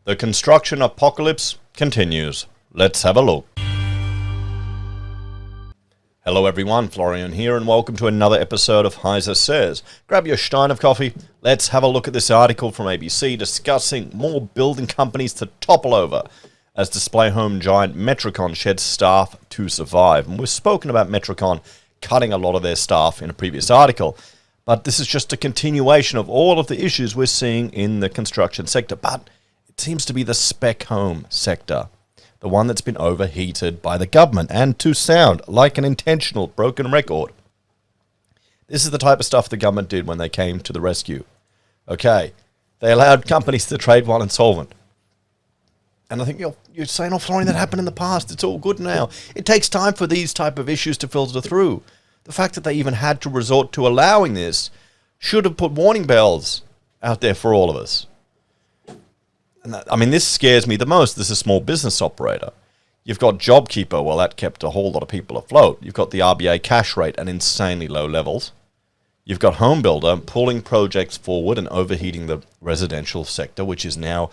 The construction apocalypse continues. Let's have a look. Hello everyone, Florian here, and welcome to another episode of HeiseSays. Grab your stein of coffee. Let's have a look at this article from ABC discussing more building companies to topple over as display home giant Metricon sheds staff to survive. And we've spoken about Metricon cutting a lot of their staff in a previous article, but this is just a continuation of all of the issues we're seeing in the construction sector. But it seems to be the spec home sector, the one that's been overheated by the government, and to sound like an intentional broken record. This is the type of stuff the government did when they came to the rescue. Okay, they allowed companies to trade while insolvent. And I think you're saying, oh, Florian, that happened in the past. It's all good now. It takes time for these type of issues to filter through. The fact that they even had to resort to allowing this should have put warning bells out there for all of us. And this scares me the most. This is a small business operator. You've got JobKeeper. Well, that kept a whole lot of people afloat. You've got the RBA cash rate at insanely low levels. You've got Home Builder pulling projects forward and overheating the residential sector, which is now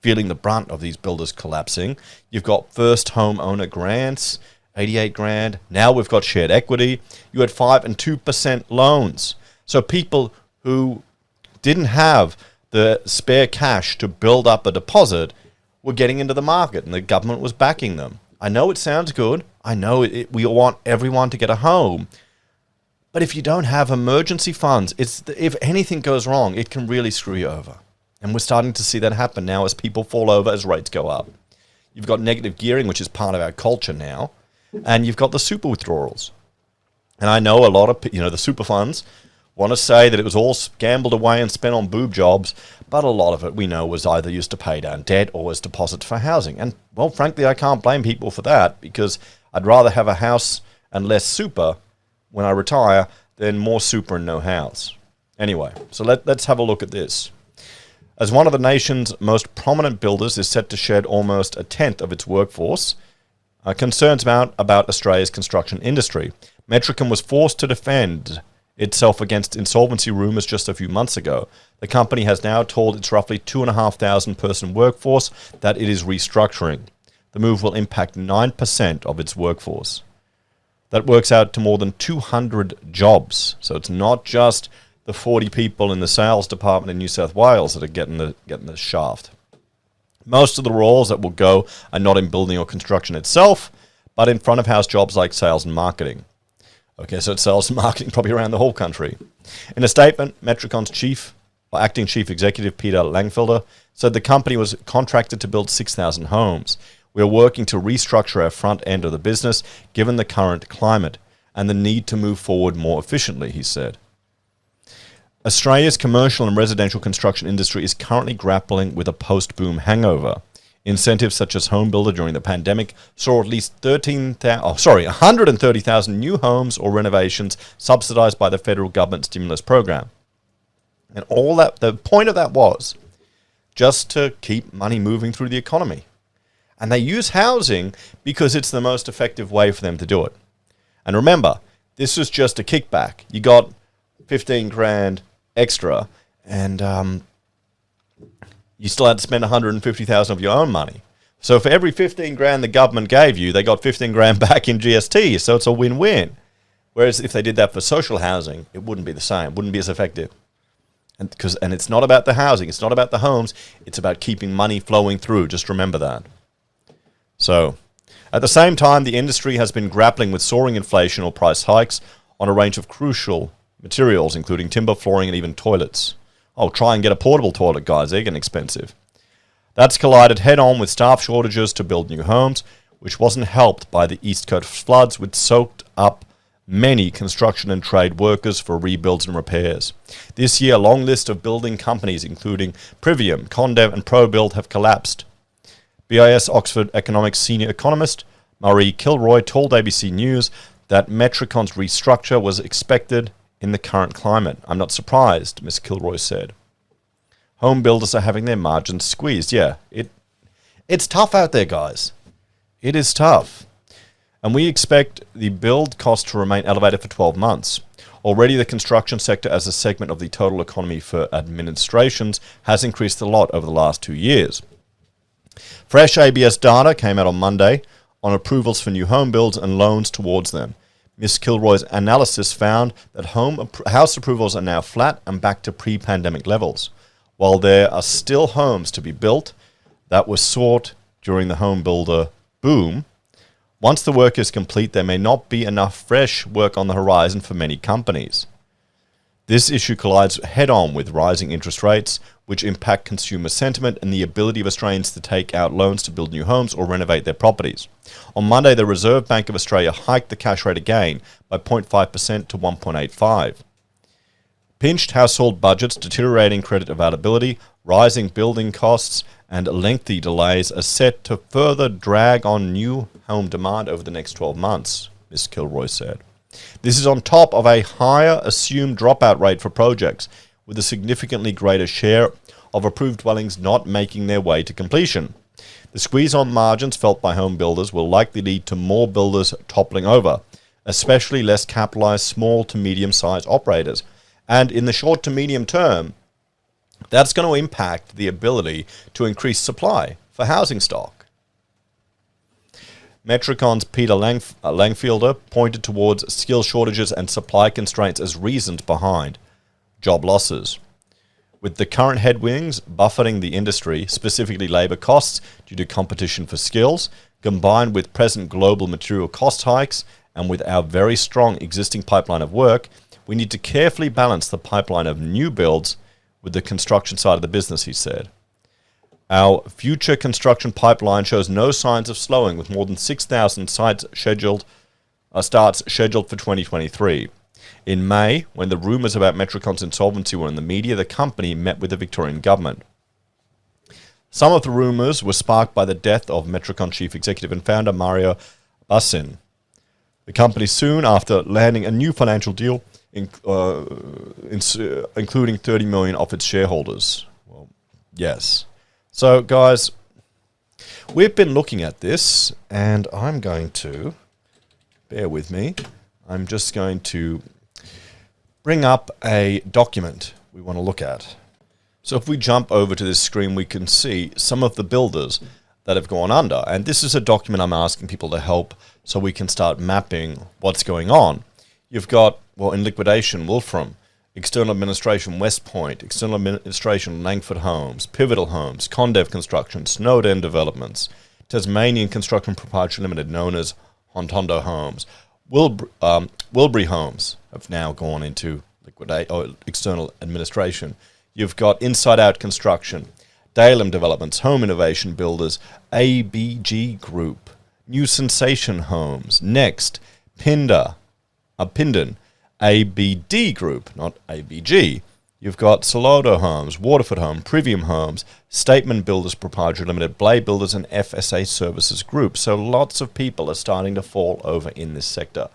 feeling the brunt of these builders collapsing. You've got first home owner grants, 88 grand. Now we've got shared equity. You had 5 and 2% loans. So people who didn't have the spare cash to build up a deposit were getting into the market, and the government was backing them. I know it sounds good. I know we want everyone to get a home. But if you don't have emergency funds, if anything goes wrong, it can really screw you over. And we're starting to see that happen now as people fall over, as rates go up. You've got negative gearing, which is part of our culture now. And you've got the super withdrawals. And I know a lot of, the super funds want to say that it was all gambled away and spent on boob jobs, but a lot of it we know was either used to pay down debt or as deposits for housing. And, well, frankly, I can't blame people for that, because I'd rather have a house and less super when I retire than more super and no house. Anyway, so let's have a look at this. As one of the nation's most prominent builders is set to shed almost a tenth of its workforce, concerns about Australia's construction industry. Metricon was forced to defend itself against insolvency rumours just a few months ago. The company has now told its roughly 2,500 person workforce that it is restructuring. The move will impact 9% of its workforce. That works out to more than 200 jobs. So it's not just the 40 people in the sales department in New South Wales that are getting the shaft. Most of the roles that will go are not in building or construction itself, but in front of house jobs like sales and marketing. Okay, so it's sales and marketing probably around the whole country. In a statement, Metricon's acting chief executive, Peter Langfelder, said the company was contracted to build 6,000 homes. We are working to restructure our front end of the business, given the current climate, and the need to move forward more efficiently, he said. Australia's commercial and residential construction industry is currently grappling with a post-boom hangover. Incentives such as Home Builder during the pandemic saw at least 130,000 new homes or renovations subsidised by the federal government stimulus program. And all that, the point of that was just to keep money moving through the economy. And they use housing because it's the most effective way for them to do it. And remember, this was just a kickback. You got 15 grand extra, and you still had to spend 150,000 of your own money. So for every 15 grand the government gave you, they got 15 grand back in GST. So it's a win-win. Whereas if they did that for social housing, it wouldn't be the same, wouldn't be as effective. And it's not about the housing, it's not about the homes, it's about keeping money flowing through. Just remember that. So, at the same time, the industry has been grappling with soaring inflation or price hikes on a range of crucial materials, including timber, flooring, and even toilets. Oh, try and get a portable toilet, guys. They're getting expensive. That's collided head-on with staff shortages to build new homes, which wasn't helped by the East Coast floods, which soaked up many construction and trade workers for rebuilds and repairs. This year, a long list of building companies, including Privium, Condev, and ProBuild, have collapsed. BIS Oxford Economics senior economist Marie Kilroy told ABC News that Metricon's restructure was expected in the current climate. I'm not surprised, Ms. Kilroy said. Home builders are having their margins squeezed. Yeah, it's tough out there, guys. It is tough. And we expect the build cost to remain elevated for 12 months. Already the construction sector as a segment of the total economy for administrations has increased a lot over the last 2 years. Fresh ABS data came out on Monday on approvals for new home builds and loans towards them. Ms. Kilroy's analysis found that house approvals are now flat and back to pre-pandemic levels. While there are still homes to be built that were sought during the home builder boom, once the work is complete, there may not be enough fresh work on the horizon for many companies. This issue collides head-on with rising interest rates, which impact consumer sentiment and the ability of Australians to take out loans to build new homes or renovate their properties. On Monday, the Reserve Bank of Australia hiked the cash rate again by 0.5% to 1.85. Pinched household budgets, deteriorating credit availability, rising building costs, and lengthy delays are set to further drag on new home demand over the next 12 months, Ms. Kilroy said. This is on top of a higher assumed dropout rate for projects, with a significantly greater share of approved dwellings not making their way to completion. The squeeze on margins felt by home builders will likely lead to more builders toppling over, especially less capitalized small to medium-sized operators. And in the short to medium term, that's going to impact the ability to increase supply for housing stock. Metricon's Peter Langfielder pointed towards skill shortages and supply constraints as reasons behind job losses. With the current headwinds buffeting the industry, specifically labour costs due to competition for skills, combined with present global material cost hikes, and with our very strong existing pipeline of work, we need to carefully balance the pipeline of new builds with the construction side of the business, he said. Our future construction pipeline shows no signs of slowing, with more than 6,000 starts scheduled for 2023. In May, when the rumours about Metricon's insolvency were in the media, the company met with the Victorian government. Some of the rumours were sparked by the death of Metricon chief executive and founder Mario Bassin. The company soon after landing a new financial deal, including $30 million of its shareholders. Well, yes. So, guys, we've been looking at this, and I'm going to, bear with me, I'm just going to bring up a document we want to look at. So if we jump over to this screen, we can see some of the builders that have gone under. And this is a document I'm asking people to help so we can start mapping what's going on. You've got, well, in liquidation, Wolfram, external administration, West Point, external administration, Langford Homes, Pivotal Homes, Condev Construction, Snowden Developments, Tasmanian Construction Proprietary Limited, known as Hontondo Homes, Wilbury Homes have now gone into external administration. You've got Inside Out Construction, Dalem Developments, Home Innovation Builders, ABG Group, New Sensation Homes, Next, Pindon, ABD Group, not ABG. You've got Salodo Homes, Waterford Home, Privium Homes, Statement Builders Proprietary Limited, Blade Builders, and FSA Services Group. So lots of people are starting to fall over in this sector.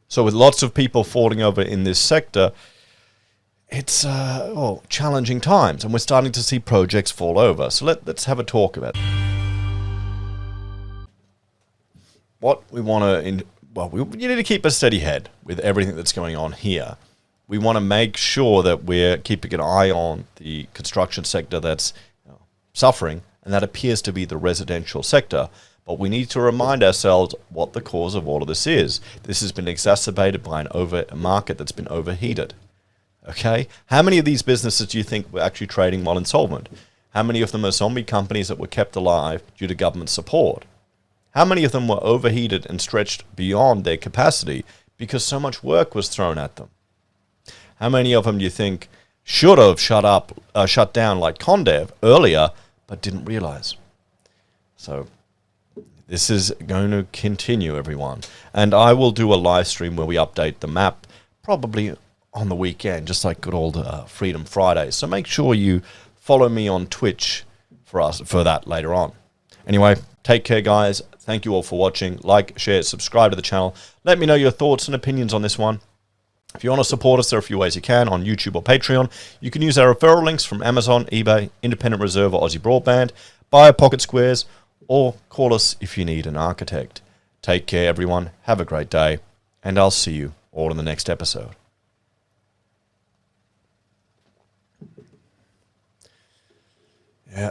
So with lots of people falling over in this sector, it's challenging times, and we're starting to see projects fall over. So let's have a talk about it. What we want to... you need to keep a steady head with everything that's going on here. We want to make sure that we're keeping an eye on the construction sector that's suffering, and that appears to be the residential sector. But we need to remind ourselves what the cause of all of this is. This has been exacerbated by a market that's been overheated. Okay? How many of these businesses do you think were actually trading while insolvent? How many of them are zombie companies that were kept alive due to government support? How many of them were overheated and stretched beyond their capacity because so much work was thrown at them? How many of them do you think should have shut down like Condev earlier, but didn't realize? So this is going to continue, everyone. And I will do a live stream where we update the map, probably on the weekend, just like good old Freedom Friday. So make sure you follow me on Twitch for that later on. Anyway, take care, guys. Thank you all for watching. Like, share, subscribe to the channel. Let me know your thoughts and opinions on this one. If you want to support us, there are a few ways you can on YouTube or Patreon. You can use our referral links from Amazon, eBay, Independent Reserve, or AussieBroadband, buy Pocket Squares, or call us if you need an architect. Take care, everyone. Have a great day, and I'll see you all in the next episode. Yeah.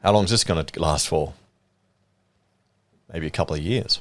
How long is this going to last for? Maybe a couple of years.